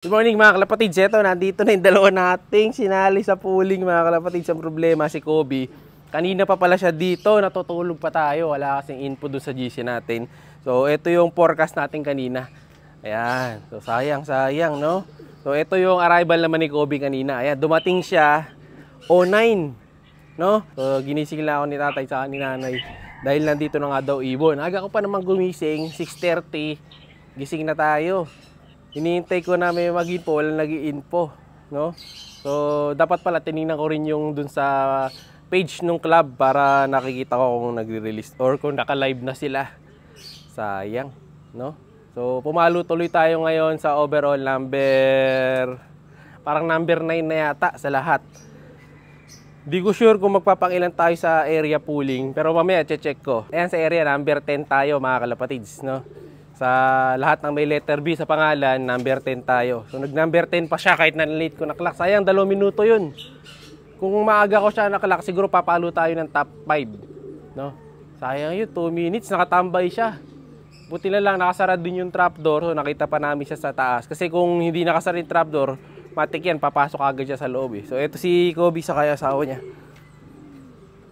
Good morning mga kalapatids. Ito, nandito na yung dalawa nating sinali sa pooling mga kalapatids. Ang problema si Kobe, kanina pa pala siya dito, natutulog pa tayo. Wala kasing info doon sa GC natin. So ito yung forecast natin kanina. Ayan, so sayang no. So ito yung arrival naman ni Kobe kanina. Ayan, dumating siya 09, no. So ginising lang ako ni tatay sa ni nanay dahil nandito na nga daw ibon. Aga ko pa naman gumising, 6:30, gising na tayo. Hinihintay ko na may mag-info, walang nag-i-info, no? So, dapat pala tinignan ko rin yung dun sa page ng club para nakikita ko kung nagre-release or kung naka-live na sila. Sayang, no? So, pumalo tuloy tayo ngayon sa overall number, parang number 9 na yata sa lahat. Di ko sure kung magpapangilan tayo sa area pooling, pero mamaya check ko. Ayan sa area, number 10 tayo mga kalapatids, no? Sa lahat ng may letter B sa pangalan, number 10 tayo. So nag-number 10 pa siya kahit na-late ko naklak. Sayang, 2 minuto yun. Kung maaga ko siya naklak, siguro papalo tayo ng top 5. No? Sayang yun, 2 minutes, nakatambay siya. Buti na lang, nakasara din yung trapdoor. So nakita pa namin siya sa taas. Kasi kung hindi nakasara yung trapdoor, matik yan, papasok agad siya sa loob. So ito si Kobe sa kaya asawa niya.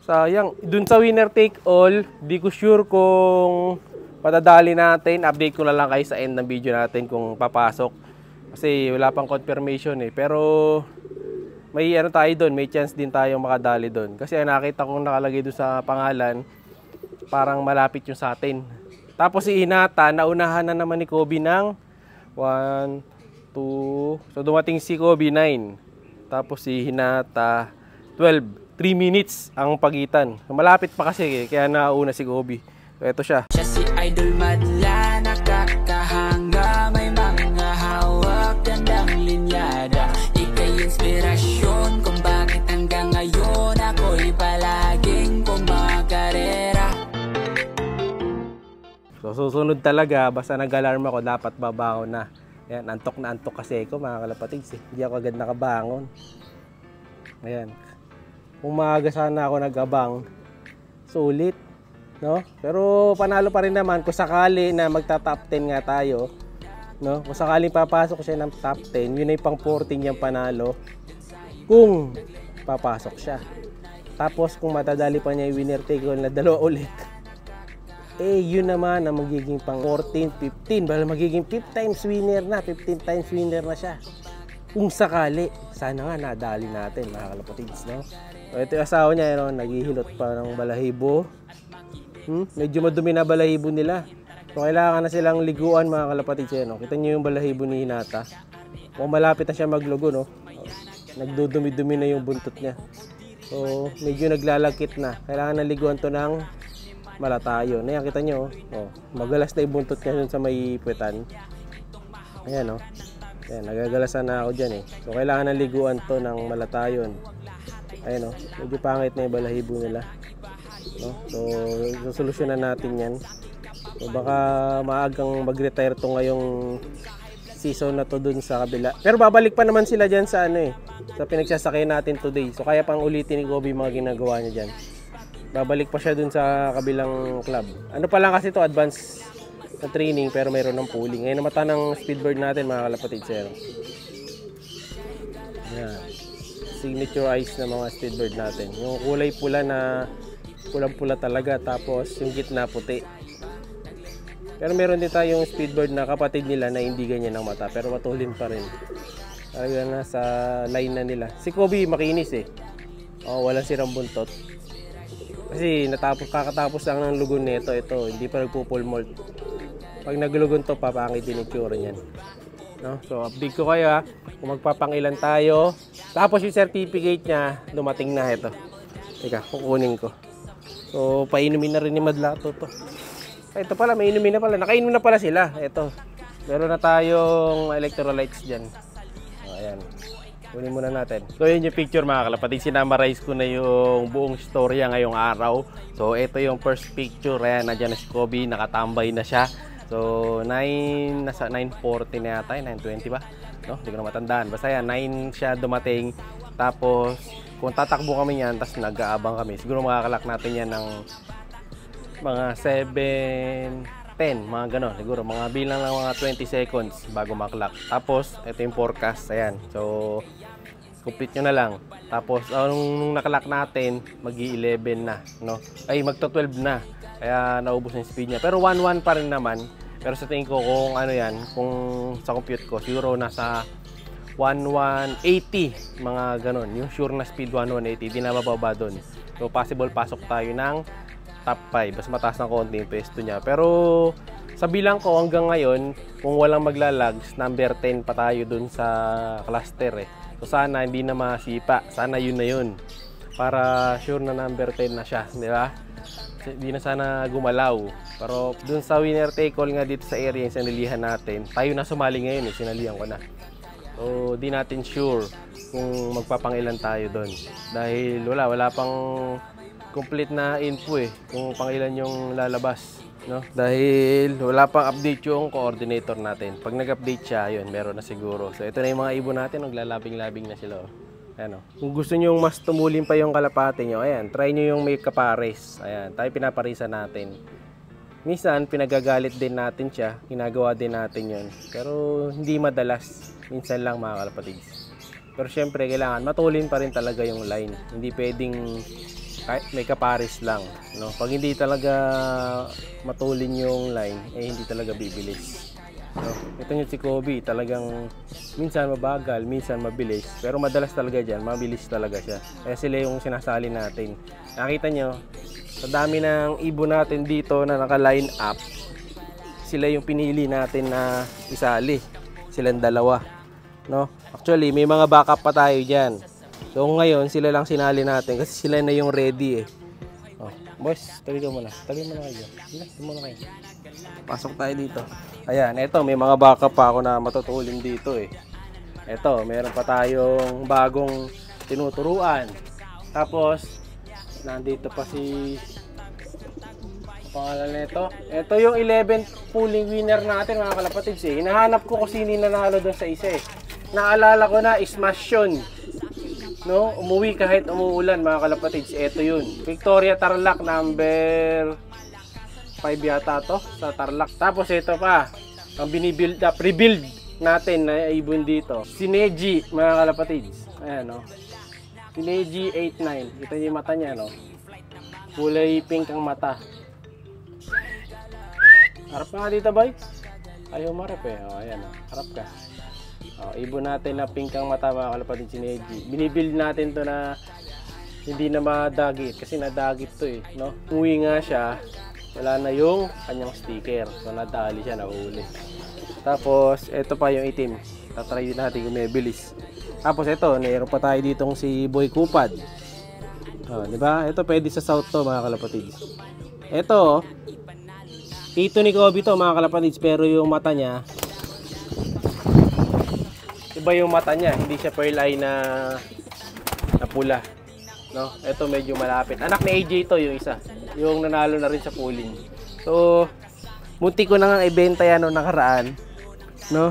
Sayang, dun sa winner take all, di ko sure kung patadali natin. Update ko na lang kayo sa end ng video natin kung papasok. Kasi wala pang confirmation eh. Pero may ano tayo doon, may chance din tayong makadali doon. Kasi nakita kong nakalagay doon sa pangalan, parang malapit yung sa atin. Tapos si Hinata, naunahan na naman ni Kobe ng 1, 2, so dumating si Kobe 9. Tapos si Hinata 12. 3 minutes ang pagitan. Malapit pa kasi kaya nauna si Kobe. So ito siya. Siya si Idol madla, nakakahanga, may mga hawak, gandang linyada. Ika'y inspirasyon kung bakit hanggang ngayon ako'y palaging kumakarera. So susunod talaga, basta nag-alarm ako, dapat babangon na. Ayan, antok na antok kasi ako mga kalapatids eh. Hindi ako agad nakabangon. Ayan. Kung maaga sana ako nag-abang, sulit. No? Pero panalo pa rin naman kung sakali na magta-top 10 nga tayo, no? Kung sakaling papasok siya ng top 10, yun ay pang 14 niyang panalo kung papasok siya. Tapos kung matadali pa niya yung winner take all na dalawa ulit, eh yun naman ang magiging pang 14, 15, bala magiging 5 times winner na, 15 times winner na siya. Kung sakali, sana nga nadali natin mga kalapatids, no? So, ito yung asawa niya, no? Naghihilot pa ng balahibo. Medyo madumi na balahibo nila. So kailangan na silang liguan mga kalapatids. No? Kita nyo yung balahibo ni Hinata. Kung malapit na siya maglugo, no? Nagdudumi-dumi na yung buntot niya. So medyo naglalagkit na. Kailangan na liguan to ng malatayo. Ayan, kita nyo. Oh, magalas na yung buntot niya dun sa may puwetan. Ayan, no? Ayan, nagagalasan na ako dyan eh. So kailangan na liguan to ng malatayon. Ayan, no? Medyo pangit na yung balahibo nila. No? So, solusyonan natin yan. So, baka maagang mag-retire to ngayong season na to dun sa kabila. Pero babalik pa naman sila dyan sa ano eh, sa pinagsasakay natin today. So, kaya pang ulitin ni Kobe mga ginagawa niya dyan. Babalik pa siya dun sa kabilang club. Ano pa lang kasi to, advance na training pero mayroon ng pooling. Ngayon namata ng speedbird natin mga kalapatid sir. Yan. Signature eyes na mga speedbird natin. Yung kulay pula na pulang-pula talaga, tapos yung gitna puti. Pero meron din tayong speedbird na kapatid nila na hindi ganyan ang mata, pero matulin pa rin. Talaga na sa line na nila. Si Kobe makinis eh. Oh, walang sirang buntot. Kasi kakatapos lang ng lugon nito, ito, hindi pa nagpo-full molt. Pag naglugon to, papangit din itsura niyan. No? So, update ko kayo ha, kung magpapangilan tayo. Tapos yung certificate niya, dumating na ito. Teka, kukunin ko. So, painumin na rin ni Madlato to. Ito pala, may inumin na pala. Nakainom na pala sila. Ito. Meron na tayong electrolytes dyan. O, ayan. Kunin muna natin. So, yun yung picture mga kalapatid. Sinamarize ko na yung buong storya ngayong araw. So, ito yung first picture. Ayan, nandiyan na si Kobe. Nakatambay na siya. So, nasa 9:40 na yata. 9:20 ba? No? Hindi ko na matandaan. Basta yan, 9 siya dumating. Tapos, kung tatakbo kami yan, tapos nag-aabang kami, siguro makakalak natin yan ng mga 10, mga ganon. Siguro, mga bilang lang mga 20 seconds bago maklak. Tapos, ito yung forecast. Ayan. So, complete nyo na lang. Tapos, nung nakalak natin, mag-11 na. No? Ay, magto-12 na. Kaya, naubos yung speed niya. Pero 1-1 pa rin naman. Pero sa tingin ko, kung ano yan, kung sa compute ko, siguro nasa 1180, mga ganon. Yung sure na speed 1180, di na mababa doon. So, possible pasok tayo ng top 5. Mas mataas ng konti yung pwesto niya. Pero, sa bilang ko hanggang ngayon, kung walang maglalags, number 10 pa tayo doon sa cluster eh. So, sana hindi na masipa. Sana yun na yun. Para sure na number 10 na siya. Di ba? Hindi na sana gumalaw. Pero, doon sa winner take all nga dito sa area yung sinalihan natin, tayo na sumali ngayon eh. Sinalihan ko na. So, di natin sure kung magpapangilan tayo doon. Dahil wala pang complete na info eh, kung pangilan yung lalabas. No? Dahil wala pang update yung coordinator natin. Pag nag-update siya, yun, meron na siguro. So, ito na yung mga ibon natin, naglalabing-labing na sila. Oh. Ayan, oh. Kung gusto nyo mas tumulin pa yung kalapate nyo, ayan, try nyo yung may kapares. Ayan, tayo pinaparisan natin. Minsan, pinagagalit din natin siya, ginagawa din natin yun. Pero, hindi madalas. Minsan lang mga kalapatids. Pero syempre kailangan matulin pa rin talaga yung line. Hindi pwedeng may kapares lang, no? Pag hindi talaga matulin yung line, eh hindi talaga bibilis. No? Ito yung si Kobe, talagang minsan mabagal, minsan mabilis. Pero madalas talaga dyan, mabilis talaga siya. Kaya sila yung sinasali natin. Nakita nyo, sa dami ng ibon natin dito na naka-line up, sila yung pinili natin na isali. Silang dalawa. No? Actually, may mga backup pa tayo dyan. So, ngayon, sila lang sinali natin kasi sila na yung ready eh. Oh, boys, tali ka muna. Tali muna kayo. Tali muna kayo. Pasok tayo dito. Ayan, eto, may mga backup pa ako na matutulin dito eh. Eto, meron pa tayong bagong tinuturuan. Tapos, nandito pa si... pangalan nito. Ito yung 11th pooling winner natin mga kalapatids eh. Hinahanap ko kung sino nanalo doon sa isa eh. Naalala ko na, smash yun. No? Umuwi kahit umuulan mga kalapatids. Ito yun. Victoria Tarlac number 5 yata to sa Tarlac. Tapos ito pa. Ang binibuild up, rebuild natin na ibon dito. Sineji mga kalapatids. Ayan no. Sineji 89. Ito yung mata niya no. Kulay pink ang mata. Harap ka nga dito boy. Ayaw marap eh. O ayan o. Harap ka. O, ibon natin na pink ang mata mga kalapatids si Neji. Binibuild natin to na hindi na madagit. Kasi nadagit to eh. No? Uwi nga siya. Wala na yung kanyang sticker. So nadali siya. Nahuli. Tapos ito pa yung itim. Tatry din natin kung may bilis. Tapos ito. Mayroon pa tayo ditong si Boy Kupad. O, diba? Ito pwede sa south to mga kalapatids. Ito Tito ni Kobe to mga kalapatids, pero yung mata niya iba yung mata niya, hindi siya pearl eye na pula, no? Ito medyo malapit. Anak ni AJ to yung isa, yung nanalo na rin sa pooling. So, munti ko na nga ibenta yan noong nakaraan, no?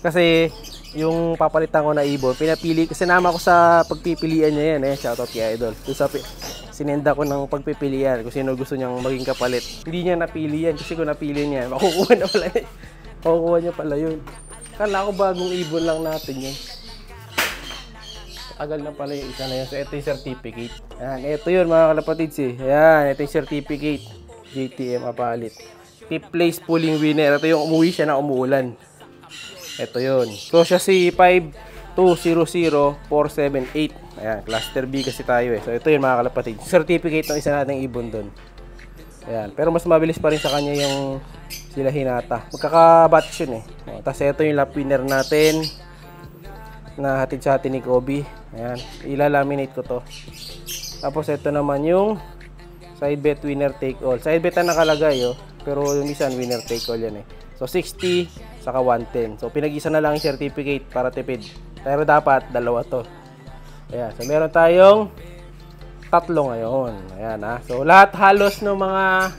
Kasi yung papalitan ko na ibon, pinapili, sinama ko sa pagpipilian niya yan eh. Shoutout kay Idol. Sinenda ko ng pagpipilian kung sino gusto niyang maging kapalit. Hindi niya napili yan kasi kung napili niya, makukuha na pala eh. Makukuha niya pala yun. Kala ko bagong ibon lang natin yun. Tagal na pala yung isa na yun. So ito yung certificate. Ayan, ito yun mga kalapatids eh. Ayan, ito yung certificate. JTM Apalit. Tip place pooling winner. Ito yung umuwi siya na umuulan. Ito yun. So siya si 5200478. Ayan, cluster B kasi tayo eh. So ito yun mga kalapatids. Certificate ng isa nating ibon doon. Ayan, pero mas mabilis pa rin sa kanya yung sila Hinata. Magkakabatch yun eh. Tapos ito yung lap winner natin na hatid sa atin ni Kobe. Ayan, ilalaminate ko to. Tapos ito naman yung side bet winner take all. Side bet na nakalagay oh, pero yung isa winner take all yan eh. So 60 saka 110. So pinag-isa na lang yung certificate para tipid. Pero dapat dalawa to. Ayan, so meron tayong 3 ngayon. Ayan ha. So lahat halos ng mga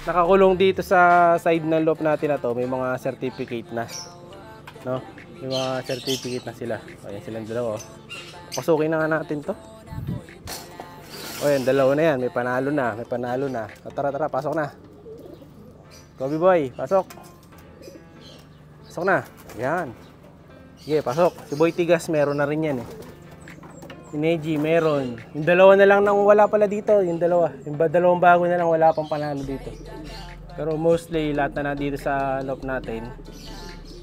nakakulong dito sa side ng loop natin na to, may mga certificate na. No? May mga certificate na sila. Ayan silang dalawa. Pasukin na nga natin to. O yan, dalawa na yan. May panalo na. May panalo na. So, tara, pasok na. Kobe boy, pasok. Pasok na. Yan. Sige, pasok. Si Boy Tigas, meron na rin yan eh. Si Neji, meron. Yung dalawa na lang nang wala pala dito. Yung dalawa. Yung dalawang bago na lang wala pang panalo dito. Pero mostly, lahat na dito sa loob natin,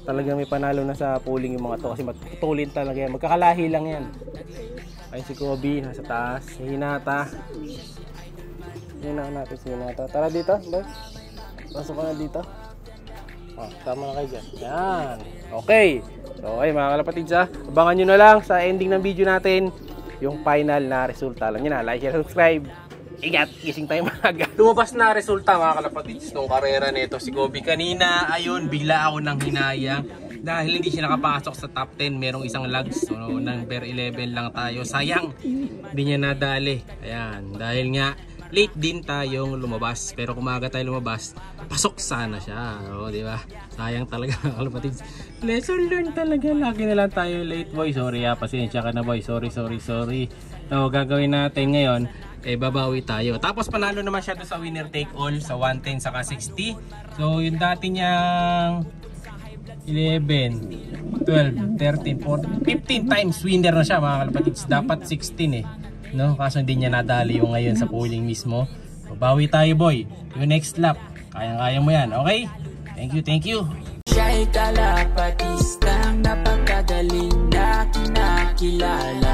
talagang may panalo na sa pooling yung mga to. Kasi matutulin talaga yan. Magkakalahi lang yan. Ay si Kobe, nasa taas. Si Hinata. Hinaan natin si Hinata. Tara dito, boy. Pasok ka na dito. Oh, tama na kayo dyan. Yan. Okay. So, ay mga kalapatids ha. Abangan nyo na lang sa ending ng video natin yung final na resulta. Alam nyo na, like, share, subscribe. Ingat, gising tayo maaga. Lumabas na resulta mga kalapatids nung karera nito si Kobe. Kanina, ayun, bigla ako nang hinayang. Dahil hindi siya nakapasok sa top 10, merong isang lags. So, number 11 lang tayo. Sayang, hindi niya nadali. Ayan, dahil nga, late din tayong lumabas. Pero kung maaga tayo lumabas, pasok sana siya. O, di ba? Sayang talaga mga kalapatids. Lesson learned talaga. Lagi na lang tayo late, boy. Sorry ha, pasensya ka na, boy. Sorry. So, gagawin natin ngayon, babawi tayo. Tapos panalo naman siya doon sa winner take all sa 110 saka 60. So, yung dati niyang 11, 12, 13, 14, 15 times winner na siya mga kalapatids. Dapat 16 eh. No? Kaso hindi niya nadali yung ngayon sa polling mismo. So, bawi tayo, boy. Yung next lap. Kayang-kaya mo yan. Okay? Thank you. Siya'y kalapatistang napakagaling na kinakilala.